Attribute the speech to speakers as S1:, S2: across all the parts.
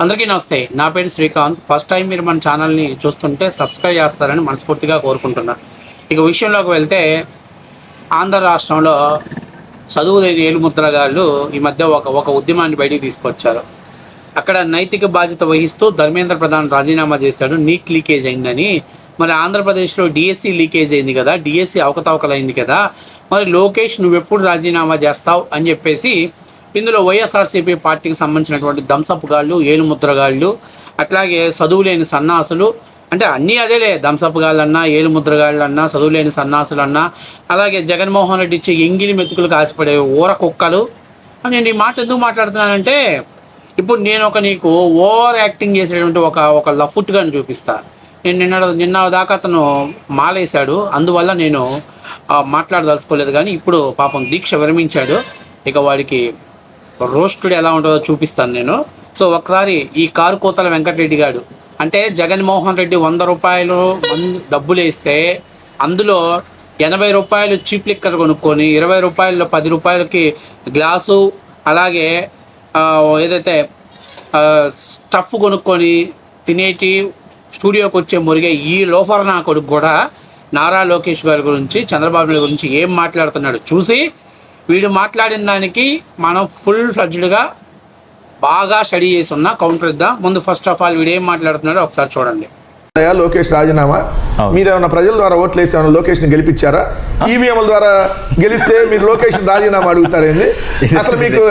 S1: అందరికీ నమస్తే. నా పేరు శ్రీకాంత్. ఫస్ట్ టైం మీరు మన ఛానల్ని చూస్తుంటే సబ్స్క్రైబ్ చేస్తారని మనస్ఫూర్తిగా కోరుకుంటున్నాను. ఇక విషయంలోకి వెళ్తే, ఆంధ్ర రాష్ట్రంలో చదువు లేని ఏలుముద్ర గాళ్ళు ఈ మధ్య ఒక ఉద్యమాన్ని బయటికి తీసుకొచ్చారు. అక్కడ నైతిక బాధ్యత వహిస్తూ ధర్మేంద్ర ప్రధాన్ రాజీనామా చేశాడు. నీట్ లీకేజ్ అయిందని. మరి ఆంధ్రప్రదేశ్లో డిఎస్సి లీకేజ్ అయింది కదా, డిఎస్సి అవకతవకలైంది కదా, మరి లోకేష్ నువ్వెప్పుడు రాజీనామా చేస్తావు అని చెప్పేసి ఇందులో వైఎస్ఆర్సీపీ పార్టీకి సంబంధించినటువంటి దంసపు గాళ్ళు, ఏలుముద్రగాళ్ళు, అట్లాగే చదువులేని సన్నాసులు, అంటే అన్నీ అదేలే, దంసపు గాళ్ళన్నా, ఏలుముద్రగాళ్ళన్నా, చదువులేని సన్నాసులన్నా, అలాగే జగన్మోహన్ రెడ్డి ఇచ్చే ఎంగిలి మెతుకులకు ఆశపడే ఊర కుక్కలు. నేను ఈ మాట ఎందుకు మాట్లాడుతున్నానంటే, ఇప్పుడు నేను నీకు ఓవర్ యాక్టింగ్ చేసేటువంటి ఒక లఫుట్గాని చూపిస్తా. నేను నిన్న దాకా అతను మాలేశాడు, అందువల్ల నేను మాట్లాడదలుచుకోలేదు. కానీ ఇప్పుడు పాపం దీక్ష విరమించాడు. ఇక వాడికి రోస్టుడు ఎలా ఉంటుందో చూపిస్తాను నేను. సో ఒకసారి ఈ కారు కోతల వెంకటరెడ్డి గారు, అంటే జగన్మోహన్ రెడ్డి 100 రూపాయలు డబ్బులు వేస్తే అందులో 80 రూపాయలు చీప్ లిక్కర్ కొనుక్కొని 20 రూపాయల్లో 10 రూపాయలకి గ్లాసు, అలాగే ఏదైతే స్టఫ్ కొనుక్కొని తినేటి స్టూడియోకి వచ్చే మురిగే ఈ లోఫర్ నా కొడుకు కూడా నారా లోకేష్ గారి గురించి, చంద్రబాబు నాయుడు గురించి ఏం మాట్లాడుతున్నాడు చూసి, వీడు మాట్లాడిన దానికి మనం ఫుల్ ఫ్లడ్జ్డ్గా బాగా స్టడీ చేసి ఉన్నా కౌంటర్ ఇద్దాం. ముందు ఫస్ట్ ఆఫ్ ఆల్ వీడు ఏం మాట్లాడుతున్నాడో ఒకసారి చూడండి.
S2: లోకేష్ రాజీనామా, మీరేమన్నా ప్రజల ద్వారా ఓట్లు వేసి ఏమన్నా లోకేష్ ని గెలిపించారా? ఈవీఎంల ద్వారా గెలిస్తే మీరు లోకేష్ రాజీనామా అడుగుతారేంది? అసలు మీకు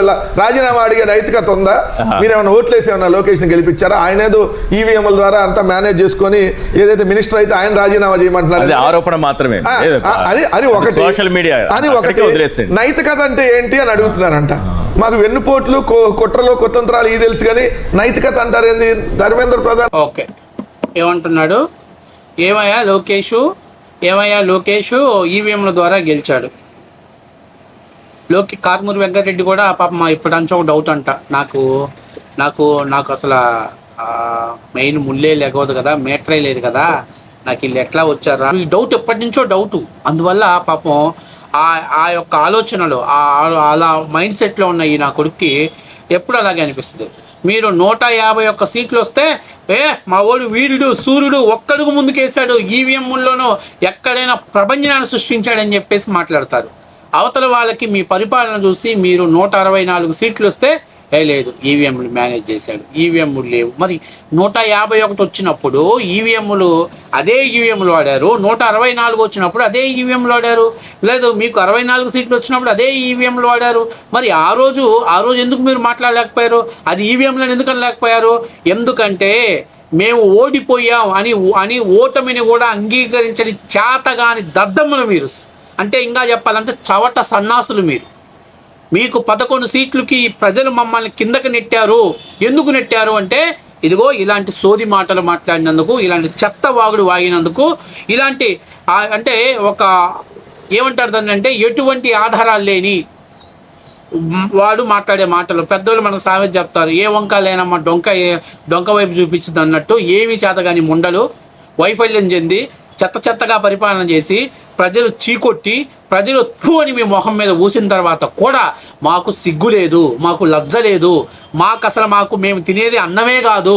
S2: రాజీనామా అడిగే నైతికత ఉందా? మీరేమన్నా ఓట్లు వేసి ఏమన్నా లోకేష్ ని గెలిపించారా? ఆయన ఏదో ఈవీఎంల ద్వారా అంతా మేనేజ్ చేసుకొని ఏదైతే మినిస్టర్ అయితే ఆయన రాజీనామా చేయమంటున్నారు.
S3: ఆరోపణ మాత్రమే.
S2: అది ఒకటి,
S3: సోషల్ మీడియా
S2: అది ఒకటి. నైతికత అంటే ఏంటి అని అడుగుతున్నారంట. మాకు వెన్నుపోట్లు, కుట్రలు, కుతంత్రాలు ఇది తెలుసు, కానీ నైతికత అంటారేంది? ధర్మేంద్ర ప్రధాన్
S1: ఓకే ఏమంటున్నాడు? ఏమయ్యా లోకేష్ ఈవీఎంల ద్వారా గెలిచాడు. కారుమూరి వెంకటరెడ్డి కూడా పాపం ఇప్పటించి ఒక డౌట్ అంట, నాకు అసలు మెయిన్ ముల్లే లేకపోదు కదా, మేటరే లేదు కదా, నాకు వీళ్ళు ఎట్లా వచ్చారా ఈ డౌట్ ఎప్పటి నుంచో డౌటు. అందువల్ల పాపం ఆ యొక్క ఆలోచనలు, అలా మైండ్ సెట్లో ఉన్న ఈ నా కొడుక్కి ఎప్పుడు అలాగే అనిపిస్తుంది. మీరు 151 సీట్లు వస్తే మా వాడు వీరుడు సూర్యుడు ఒక్కడుగు ముందుకేసాడు, ఈవీఎంల్లోనూ ఎక్కడైనా ప్రభంజనాన్ని సృష్టించాడని చెప్పేసి మాట్లాడతారు. అవతల వాళ్ళకి మీ పరిపాలన చూసి మీరు 164 సీట్లు వస్తే లేదు ఈవీఎంలు మేనేజ్ చేశాడు, ఈవీఎంలు లేవు. మరి 151 వచ్చినప్పుడు ఈవీఎంలు అదే ఈవీఎంలు వాడారు, 164 వచ్చినప్పుడు అదే ఈవీఎంలు వాడారు, లేదు మీకు 64 సీట్లు వచ్చినప్పుడు అదే ఈవీఎంలు వాడారు. మరి ఆ రోజు ఎందుకు మీరు మాట్లాడలేకపోయారు? అది ఈవీఎంలను ఎందుకు అనలేకపోయారు? ఎందుకంటే మేము ఓడిపోయాం అని ఓటమిని కూడా అంగీకరించని చేతగాని దద్దమ్మలు మీరు. అంటే ఇంకా చెప్పాలంటే చవట సన్నాసులు మీరు. మీకు 11 సీట్లకి ప్రజలు మమ్మల్ని కిందకి నెట్టారు. ఎందుకు నెట్టారు అంటే, ఇదిగో ఇలాంటి సోది మాటలు మాట్లాడినందుకు, ఇలాంటి చెత్త వాగుడు వాగినందుకు, ఇలాంటి అంటే ఏమంటారు దాన్ని అంటే, ఎటువంటి ఆధారాలు లేని వాడు మాట్లాడే మాటలు. పెద్దోళ్ళు మనకు సామెత చెప్తారు, ఏ వంక లేనమ్మా డొంక వైపు చూపించదు అన్నట్టు. ఏమీ చేతగాని ముండలు, వైఫల్యం చెంది చెత్తగా పరిపాలన చేసి ప్రజలు చీకొట్టి ప్రజలు తూ అని మీ మొహం మీద ఊసిన తర్వాత కూడా మాకు సిగ్గు లేదు, మాకు లజ్జ లేదు, మేము తినేది అన్నమే కాదు,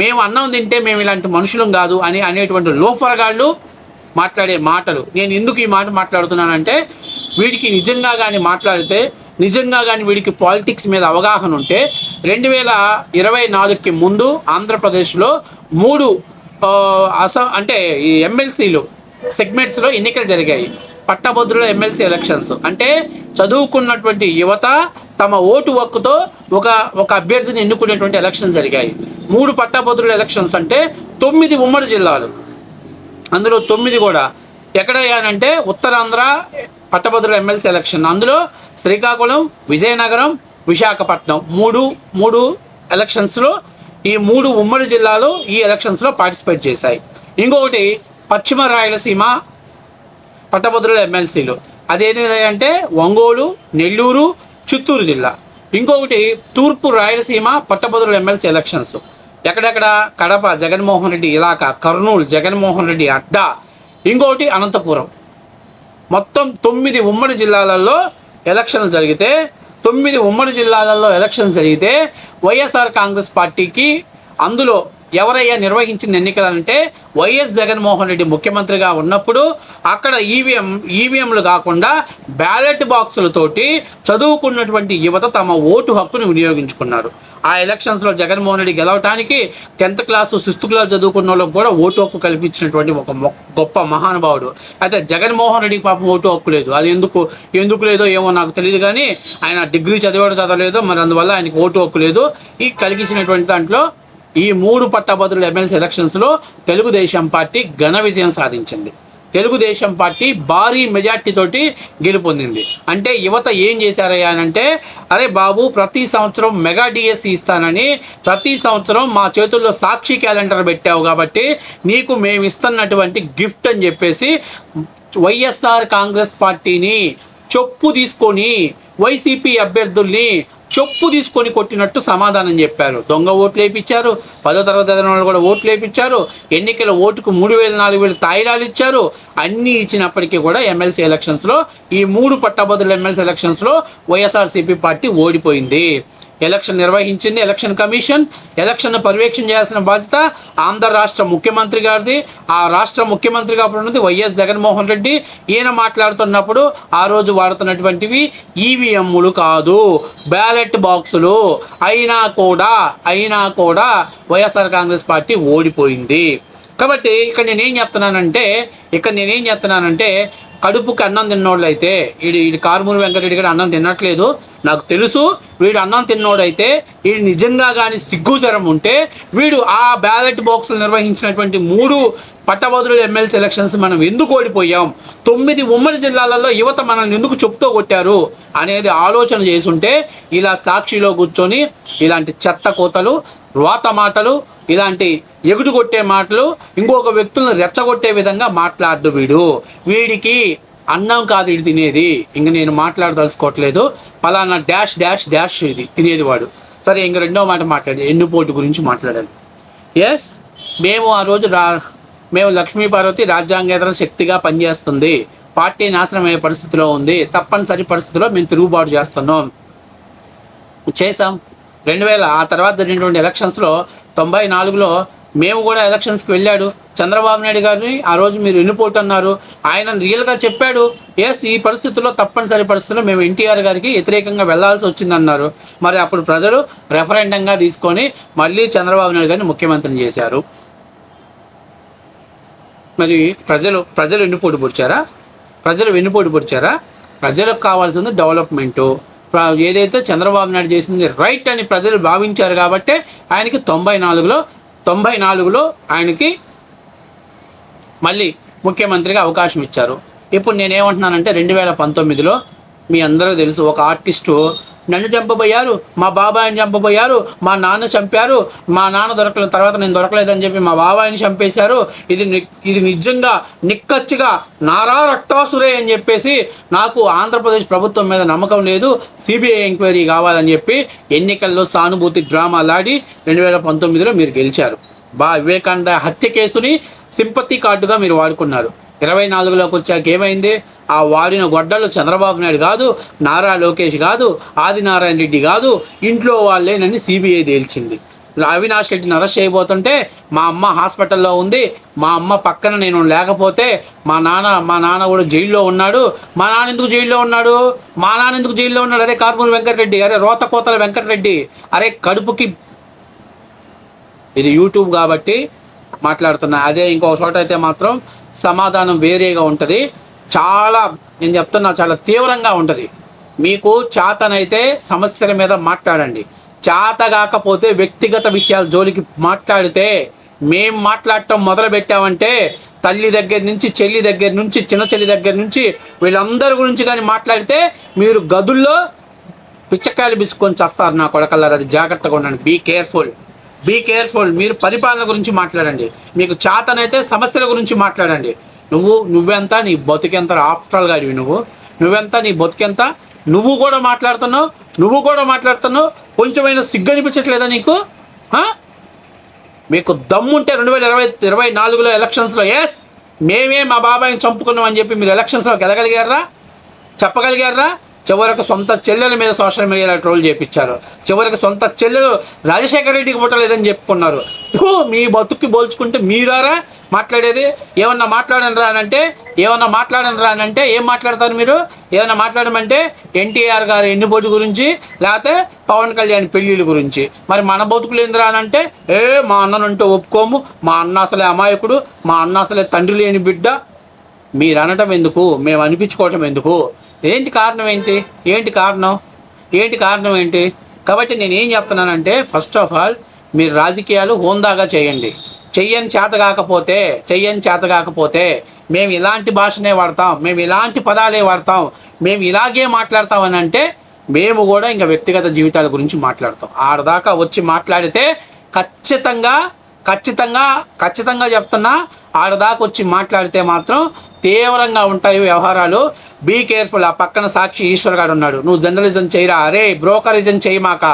S1: మేము అన్నం తింటే మేము ఇలాంటి మనుషులం కాదు అనేటువంటి లోఫరగాళ్ళు మాట్లాడే మాటలు. నేను ఎందుకు ఈ మాట మాట్లాడుతున్నానంటే, వీడికి నిజంగా కానీ వీడికి పాలిటిక్స్ మీద అవగాహన ఉంటే 2024కి ముందు ఆంధ్రప్రదేశ్లో 3 అంటే ఈ ఎమ్మెల్సీలు సెగ్మెంట్స్లో ఎన్నికలు జరిగాయి. పట్టభద్రుల ఎమ్మెల్సీ ఎలక్షన్స్ అంటే చదువుకున్నటువంటి యువత తమ ఓటు హక్కుతో ఒక అభ్యర్థిని ఎన్నుకునేటువంటి ఎలక్షన్స్ జరిగాయి. 3 పట్టభద్రుల ఎలక్షన్స్ అంటే 9 ఉమ్మడి జిల్లాలు, అందులో 9 కూడా ఎక్కడయ్యానంటే ఉత్తరాంధ్ర పట్టభద్రుల ఎమ్మెల్సీ ఎలక్షన్. అందులో శ్రీకాకుళం, విజయనగరం, విశాఖపట్నం 3 ఎలక్షన్స్లో ఈ 3 ఉమ్మడి జిల్లాలు ఈ ఎలక్షన్స్లో పార్టిసిపేట్ చేశాయి. ఇంకొకటి పశ్చిమ రాయలసీమ పట్టభద్రుల ఎమ్మెల్సీలు, అదేంటి అంటే ఒంగోలు, నెల్లూరు, చిత్తూరు జిల్లా. ఇంకొకటి తూర్పు రాయలసీమ పట్టభద్రుల ఎమ్మెల్సీ ఎలక్షన్స్ ఎక్కడెక్కడ, కడప జగన్మోహన్ రెడ్డి ఇలాకా, కర్నూలు జగన్మోహన్ రెడ్డి అడ్డా, ఇంకొకటి అనంతపురం. మొత్తం 9 ఉమ్మడి జిల్లాలలో ఎలక్షన్లు జరిగితే 9 ఉమ్మడి జిల్లాలలో ఎలక్షన్ జరిగితే వైఎస్ఆర్ కాంగ్రెస్ పార్టీకి అందులో ఎవరయ్యా నిర్వహించిన ఎన్నికలంటే వైఎస్ జగన్మోహన్ రెడ్డి ముఖ్యమంత్రిగా ఉన్నప్పుడు అక్కడ ఈవీఎంలు కాకుండా బ్యాలెట్ బాక్సులతోటి చదువుకున్నటువంటి యువత తమ ఓటు హక్కును వినియోగించుకున్నారు. ఆ ఎలక్షన్స్లో జగన్మోహన్ రెడ్డి గెలవటానికి 10th క్లాసు 6th క్లాస్ చదువుకున్న వాళ్ళకు కూడా ఓటు హక్కు కల్పించినటువంటి ఒక గొప్ప మహానుభావుడు. అయితే జగన్మోహన్ రెడ్డికి పాపం ఓటు హక్కు లేదు. అది ఎందుకు లేదో ఏమో నాకు తెలియదు, కానీ ఆయన డిగ్రీ చదవలేదో మరి అందువల్ల ఆయనకి ఓటు హక్కు లేదు. ఈ కలిగించినటువంటి దాంట్లో ఈ 3 పట్టభద్రుల ఎమ్మెల్సీ ఎలక్షన్స్లో తెలుగుదేశం పార్టీ ఘన విజయం సాధించింది. తెలుగుదేశం పార్టీ భారీ మెజార్టీతోటి గెలుపొందింది. అంటే యువత ఏం చేశారయ్యా అంటే, అరే బాబు ప్రతి సంవత్సరం మెగా డిఎస్సి ఇస్తానని ప్రతి సంవత్సరం మా చేతుల్లో సాక్షి క్యాలెండర్ పెట్టావు కాబట్టి నీకు మేము ఇస్తున్నటువంటి గిఫ్ట్ అని చెప్పేసి వైఎస్ఆర్ కాంగ్రెస్ పార్టీని చొప్పు తీసుకొని వైసీపీ అభ్యర్థుల్ని చొప్పు తీసుకొని కొట్టినట్టు సమాధానం చెప్పారు. దొంగ ఓట్లు వేయించారు, 10వ తరగతి చదివిన వాళ్ళు కూడా ఓట్లు వేయించారు, ఎన్నికల ఓటుకు 3,000 4,000 తాయిలాలు ఇచ్చారు. అన్నీ ఇచ్చినప్పటికీ కూడా ఎమ్మెల్సీ ఎలక్షన్స్లో ఈ 3 పట్టభద్రుల ఎమ్మెల్సీ ఎలక్షన్స్లో వైఎస్ఆర్సీపీ పార్టీ ఓడిపోయింది. ఎలక్షన్ నిర్వహించింది ఎలక్షన్ కమిషన్. ఎలక్షన్ను పర్యవేక్షణ చేయాల్సిన బాధ్యత ఆంధ్ర రాష్ట్ర ముఖ్యమంత్రి గారిది. ఆ రాష్ట్ర ముఖ్యమంత్రిగా ఉన్నది వైఎస్ జగన్మోహన్ రెడ్డి. ఈయన మాట్లాడుతున్నప్పుడు ఆ రోజు వాడుతున్నటువంటివి ఈవీఎంలు కాదు, బ్యాలెట్ బాక్సులు. అయినా కూడా వైఎస్ఆర్ కాంగ్రెస్ పార్టీ ఓడిపోయింది. కాబట్టి ఇక్కడ నేనేం చెప్తున్నానంటే కడుపుకి అన్నం తిన్నోళ్ళు అయితే వీడి కారుమూరి వెంకటరెడ్డి గారు అన్నం తినట్లేదు నాకు తెలుసు. వీడు అన్నం తిన్నోడైతే వీడు నిజంగా కానీ సిగ్గుచరం ఉంటే వీడు ఆ బ్యాలెట్ బాక్సులు నిర్వహించినటువంటి 3 పట్టభద్రుల ఎమ్మెల్సీ ఎలక్షన్స్ మనం ఎందుకు ఓడిపోయాం, 9 ఉమ్మడి జిల్లాలలో యువత మనల్ని ఎందుకు చెప్తూ కొట్టారు అనేది ఆలోచన చేసుంటే ఇలా సాక్షిలో కూర్చొని ఇలాంటి చెత్త కోతలు, రోత మాటలు, ఇలాంటి ఎగుడు కొట్టే మాటలు, ఇంకొక వ్యక్తులను రెచ్చగొట్టే విధంగా మాట్లాడు. వీడికి అన్నం కాదు ఇది తినేది. ఇంక నేను మాట్లాడదలుచుకోవట్లేదు. పలానా డాష్ డాష్ డాష్ ఇది తినేది వాడు. సరే, ఇంక రెండో మాట మాట్లాడి ఎన్నుపోటు గురించి మాట్లాడాలి. ఎస్, మేము ఆ రోజు మేము లక్ష్మీపార్వతి రాజ్యాంగేతర శక్తిగా పనిచేస్తుంది, పార్టీ నాశనం అయ్యే పరిస్థితిలో ఉంది, తప్పనిసరి పరిస్థితిలో మేము తిరుగుబాటు చేసాం. 2000 ఆ తర్వాత జరిగినటువంటి ఎలక్షన్స్లో 94లో మేము కూడా ఎలక్షన్స్కి వెళ్ళాడు. చంద్రబాబు నాయుడు గారిని ఆ రోజు మీరు ఎన్నుపోటు అన్నారు. ఆయన రియల్గా చెప్పాడు, ఎస్ ఈ పరిస్థితుల్లో తప్పనిసరి పరిస్థితుల్లో మేము ఎన్టీఆర్ గారికి వ్యతిరేకంగా వెళ్లాల్సి వచ్చిందన్నారు. మరి అప్పుడు ప్రజలు రెఫరెండంగా తీసుకొని మళ్ళీ చంద్రబాబు నాయుడు గారిని ముఖ్యమంత్రిని చేశారు. మరి ప్రజలు వెన్నుపోటు పొడిచారా? ప్రజలకు కావాల్సింది డెవలప్మెంటు. ఏదైతే చంద్రబాబు నాయుడు చేసింది రైట్ అని ప్రజలు భావించారు కాబట్టి ఆయనకి 94లో ఆయనకి మళ్ళీ ముఖ్యమంత్రిగా అవకాశం ఇచ్చారు. ఇప్పుడు నేనేమంటున్నానంటే 2019లో మీ అందరూ తెలుసు, ఒక ఆర్టిస్టు నన్ను చంపబోయారు, మా బాబాయిని చంపబోయారు, మా నాన్న చంపారు, మా నాన్న దొరకలేదు, తర్వాత నేను దొరకలేదని చెప్పి మా బాబాయిని చంపేశారు, ఇది నిజంగా నిక్కచ్చిగా నారా రక్తాసురే అని చెప్పేసి నాకు ఆంధ్రప్రదేశ్ ప్రభుత్వం మీద నమ్మకం లేదు, సిబిఐ ఎంక్వైరీ కావాలని చెప్పి ఎన్నికల్లో సానుభూతి డ్రామాలాడి 2019లో మీరు గెలిచారు. వివేకానంద హత్య కేసుని సింపతి కార్డుగా మీరు వాడుకున్నారు. 24లోకి వచ్చాక ఏమైంది? ఆ వాడిన గొడ్డలు చంద్రబాబు నాయుడు కాదు, నారా లోకేష్ కాదు, ఆదినారాయణ రెడ్డి కాదు, ఇంట్లో వాళ్ళేనని సిబిఐ తేల్చింది. అవినాష్ రెడ్డిని అరెస్ట్ చేయబోతుంటే మా అమ్మ హాస్పిటల్లో ఉంది, మా అమ్మ పక్కన నేను లేకపోతే మా నాన్న కూడా జైల్లో ఉన్నాడు. మా నాన్న ఎందుకు జైల్లో ఉన్నాడు? అరే కారుమూరి వెంకటరెడ్డి, అరే రోతకోతల వెంకటరెడ్డి, అరే కడుపుకి. ఇది యూట్యూబ్ కాబట్టి మాట్లాడుతున్నా. అదే ఇంకో చోట అయితే మాత్రం సమాధానం వేరేగా ఉంటుంది. నేను చెప్తున్నా, చాలా తీవ్రంగా ఉంటుంది. మీకు చేతనైతే సమస్యల మీద మాట్లాడండి, చేత కాకపోతే వ్యక్తిగత విషయాల జోలికి మాట్లాడితే, మేం మాట్లాడటం మొదలు పెట్టామంటే తల్లి దగ్గర నుంచి, చెల్లి దగ్గర నుంచి, చిన్న చెల్లి దగ్గర నుంచి వీళ్ళందరి గురించి కానీ మాట్లాడితే మీరు గదుల్లో పిచ్చకాయలు బిసుకొని చేస్తారు నా కొడకల్లారు. అది జాగ్రత్తగా ఉండండి. Be careful. మీరు పరిపాలన గురించి మాట్లాడండి, మీకు చేతనైతే సమస్యల గురించి మాట్లాడండి. నువ్వెంత, నీ బతుకెంత? ఆఫ్టర్గా అడివి నువ్వెంత, నీ బతుకెంత? నువ్వు కూడా మాట్లాడుతున్నావు. కొంచెమైనా సిగ్గు అనిపించట్లేదా నీకు? మీకు దమ్ముంటే 2024లో ఎలక్షన్స్లో ఎస్ మేమే మా బాబాయిని చంపుకున్నాం అని చెప్పి మీరు ఎలక్షన్స్లో గెలగలిగారా? చెప్పగలిగారా? చివరికి సొంత చెల్లెల మీద సోషల్ మీడియాలో ట్రోల్ చేయించారు. చివరికి సొంత చెల్లెలు రాజశేఖర రెడ్డికి పుట్టలేదని చెప్పుకున్నారు. మీ బతుక్కి పోల్చుకుంటే మీరారా మాట్లాడేది? ఏమన్నా మాట్లాడనరా అని అంటే ఏం మాట్లాడతారు మీరు? ఏమన్నా మాట్లాడమంటే ఎన్టీఆర్ గారు ఎన్నిపోటు గురించి, లేకపోతే పవన్ కళ్యాణ్ పెళ్ళిళ్ళ గురించి. మరి మన బతుకులు ఏందిరా అని అంటే మా అన్ననంటే ఒప్పుకోము, మా అన్న అసలే అమాయకుడు, మా అన్న అసలే తండ్రి లేని బిడ్డ. మీరు అనటం ఎందుకు, మేము అనిపించుకోవటం ఎందుకు? ఏంటి కారణం ఏంటి? కాబట్టి నేను ఏం చెప్తున్నానంటే, ఫస్ట్ ఆఫ్ ఆల్ మీరు రాజకీయాలు హోందాగా చేయండి. చెయ్యని చేత కాకపోతే మేము ఇలాంటి భాషనే వాడతాం, మేము ఇలాంటి పదాలే వాడతాం, మేము ఇలాగే మాట్లాడతామని అంటే మేము కూడా ఇంకా వ్యక్తిగత జీవితాల గురించి మాట్లాడతాం. ఆడదాకా వచ్చి మాట్లాడితే ఖచ్చితంగా చెప్తున్నా, ఆడదాకా వచ్చి మాట్లాడితే మాత్రం తీవ్రంగా ఉంటాయి వ్యవహారాలు. Be careful. ఆ పక్కన సాక్షి ఈశ్వర్ గారు ఉన్నాడు. నువ్వు జర్నలిజం చేయరా, అరే బ్రోకరిజం చేయమాక,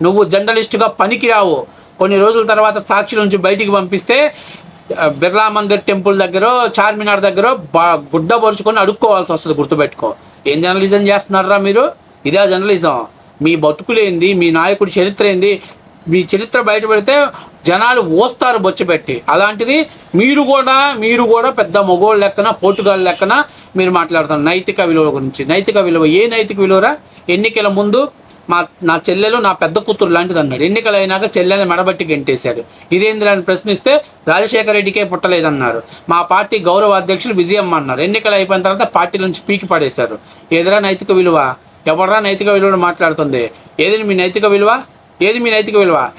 S1: నువ్వు జర్నలిస్టుగా పనికిరావు. కొన్ని రోజుల తర్వాత సాక్షి నుంచి బయటికి పంపిస్తే బిర్లా మందిర్ టెంపుల్ దగ్గర, చార్మినార్ దగ్గర గుడ్డ పరుచుకొని అడుక్కోవాల్సి వస్తుంది. గుర్తుపెట్టుకో. ఏం జర్నలిజం చేస్తున్నారా మీరు? ఇదే జర్నలిజం? మీ బతుకులేంది, మీ నాయకుడి చరిత్ర ఏంది? మీ చరిత్ర బయటపెడితే జనాలు ఓస్తారు బొచ్చబెట్టి. అలాంటిది మీరు కూడా పెద్ద మొగోళ్ళ లెక్కన, పోటుగాళ్ళ లెక్కన మీరు మాట్లాడుతున్నారు నైతిక విలువ గురించి. నైతిక విలువ ఏ నైతిక విలువరా? ఎన్నికల ముందు నా చెల్లెలు నా పెద్ద కూతురు లాంటిది అన్నాడు. ఎన్నికలు అయినాక చెల్లెని మెడబట్టి గెంటేశాడు. ఇదేంద్ర అని ప్రశ్నిస్తే రాజశేఖర రెడ్డికే పుట్టలేదన్నారు. మా పార్టీ గౌరవ అధ్యక్షులు విజయమ్మ అన్నారు. ఎన్నికలు అయిపోయిన తర్వాత పార్టీ నుంచి పీకి పడేశారు. ఏదిరా నైతిక విలువ? ఎవరా నైతిక విలువను మాట్లాడుతుంది? ఏది మీ నైతిక విలువ?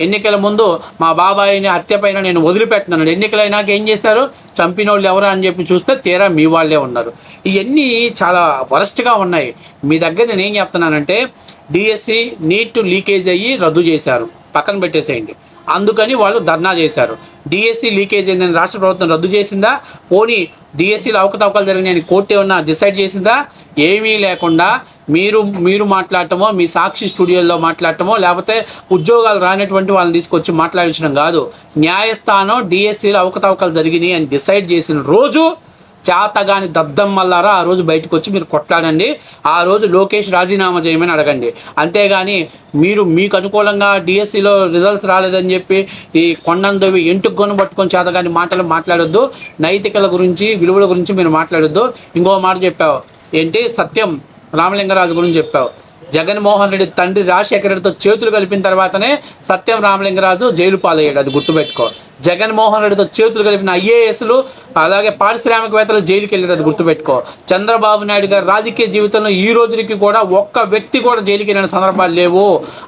S1: ఎన్నికల ముందు మా బాబాయిని హత్య పైన నేను వదిలిపెట్టినాను. ఎన్నికలైనాక ఏం చేశారు? చంపిన వాళ్ళు ఎవరా అని చెప్పి చూస్తే తీరా మీ వాళ్ళే ఉన్నారు. ఇవన్నీ చాలా వరస్ట్గా ఉన్నాయి. మీ దగ్గర నేను ఏం చెప్తున్నానంటే, డిఎస్సి నీట్ లీకేజ్ అయ్యి రద్దు చేశారు, పక్కన పెట్టేసేయండి. అందుకని వాళ్ళు ధర్నా చేశారు. డిఎస్సి లీకేజ్ అయిందని రాష్ట్ర ప్రభుత్వం రద్దు చేసిందా? పోనీ డిఎస్సిలో అవకతవకలు జరిగినాయని కోర్టు ఏమన్నా డిసైడ్ చేసిందా? ఏమీ లేకుండా మీరు మాట్లాడటమో, మీ సాక్షి స్టూడియోల్లో మాట్లాడటమో, లేకపోతే ఉద్యోగాలు రానటువంటి వాళ్ళని తీసుకొచ్చి మాట్లాడించడం కాదు. న్యాయస్థానం డిఎస్సిలో అవకతవకలు జరిగినాయి అని డిసైడ్ చేసిన రోజు చేతగాని దద్దమ్మల్లారా ఆ రోజు బయటకు వచ్చి మీరు కొట్లాడండి. ఆ రోజు లోకేష్ రాజీనామా చేయమని అడగండి. అంతేగాని మీకు అనుకూలంగా డిఎస్సిలో రిజల్ట్స్ రాలేదని చెప్పి ఈ కొండందవి ఎంటుకు గొను పట్టుకొని చేతగాని మాటలు మాట్లాడొద్దు. నైతికల గురించి, విలువల గురించి మీరు మాట్లాడొద్దు. ఇంకో మాట చెప్పావు ఏంటి, సత్యం రామలింగరాజు గురించి చెప్పావు. జగన్మోహన్ రెడ్డి తండ్రి రాజశేఖర రెడ్డితో చేతులు కలిపిన తర్వాతనే సత్యం రామలింగరాజు జైలు పాలయ్యాడు. అది గుర్తుపెట్టుకో. జగన్మోహన్ రెడ్డితో చేతులు కలిపిన ఐఏఎస్లు, అలాగే పారిశ్రామికవేత్తలు జైలుకి వెళ్ళారు. అది గుర్తుపెట్టుకో. చంద్రబాబు నాయుడు గారి రాజకీయ జీవితంలో ఈ రోజుకి కూడా ఒక్క వ్యక్తి కూడా జైలుకి వెళ్ళిన సందర్భాలు లేవు.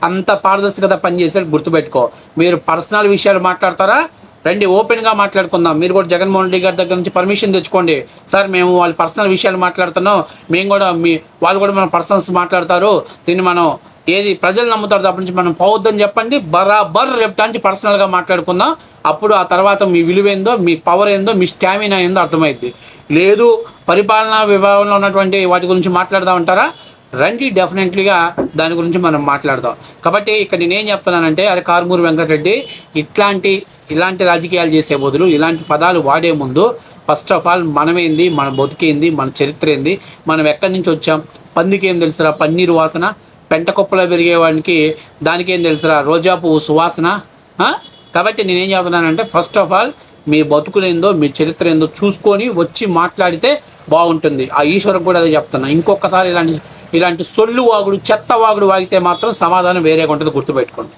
S1: అంత పారదర్శకత పనిచేసాడు. గుర్తుపెట్టుకో. మీరు పర్సనల్ విషయాలు మాట్లాడతారా? రండి, ఓపెన్గా మాట్లాడుకుందాం. మీరు కూడా జగన్మోహన్ రెడ్డి గారి దగ్గర నుంచి పర్మిషన్ తెచ్చుకోండి. సార్, మేము వాళ్ళ పర్సనల్ విషయాలు మాట్లాడుతున్నాం, మేము కూడా వాళ్ళు కూడా మన పర్సనల్స్ మాట్లాడతారు, దీన్ని మనం ఏది ప్రజలు నమ్ముతారు తప్ప నుంచి మనం పోవద్దని చెప్పండి. బరాబర్ రేపు నుంచి పర్సనల్గా మాట్లాడుకుందాం. అప్పుడు ఆ తర్వాత మీ విలువ ఏందో, మీ పవర్ ఏందో, మీ స్టామినా ఏందో అర్థమైద్ది. లేదు పరిపాలనా విభాగంలో ఉన్నటువంటి వాటి గురించి మాట్లాడదామంటారా? రండి, డెఫినెట్లీగా దాని గురించి మనం మాట్లాడదాం. కాబట్టి ఇక్కడ నేనేం చెప్తున్నానంటే, అరే కారుమూరి వెంకటరెడ్డి, ఇలాంటి రాజకీయాలు చేసే బదులు ఇలాంటి పదాలు వాడే ముందు ఫస్ట్ ఆఫ్ ఆల్ మనమేంది, మన బతుకేంది, మన చరిత్ర ఏంది, మనం ఎక్కడి నుంచి వచ్చాం, పందికి ఏం తెలుసురా పన్నీరు వాసన, పెంట కుప్పలో పెరిగేవాడికి దానికేం తెలుసురా రోజా పువ్వు సువాసన. కాబట్టి నేనేం చెప్తున్నానంటే, ఫస్ట్ ఆఫ్ ఆల్ మీ బతుకులేందో, మీ చరిత్ర ఏందో చూసుకొని వచ్చి మాట్లాడితే బాగుంటుంది. ఆ ఈశ్వరకు కూడా అదే చెప్తున్నా. ఇంకొకసారి ఇలాంటి సొల్లు వాగుడు, చెత్త వాగుడు వాగితే మాత్రం సమాధానం వేరేగా ఉంటుంది. గుర్తుపెట్టుకోండి.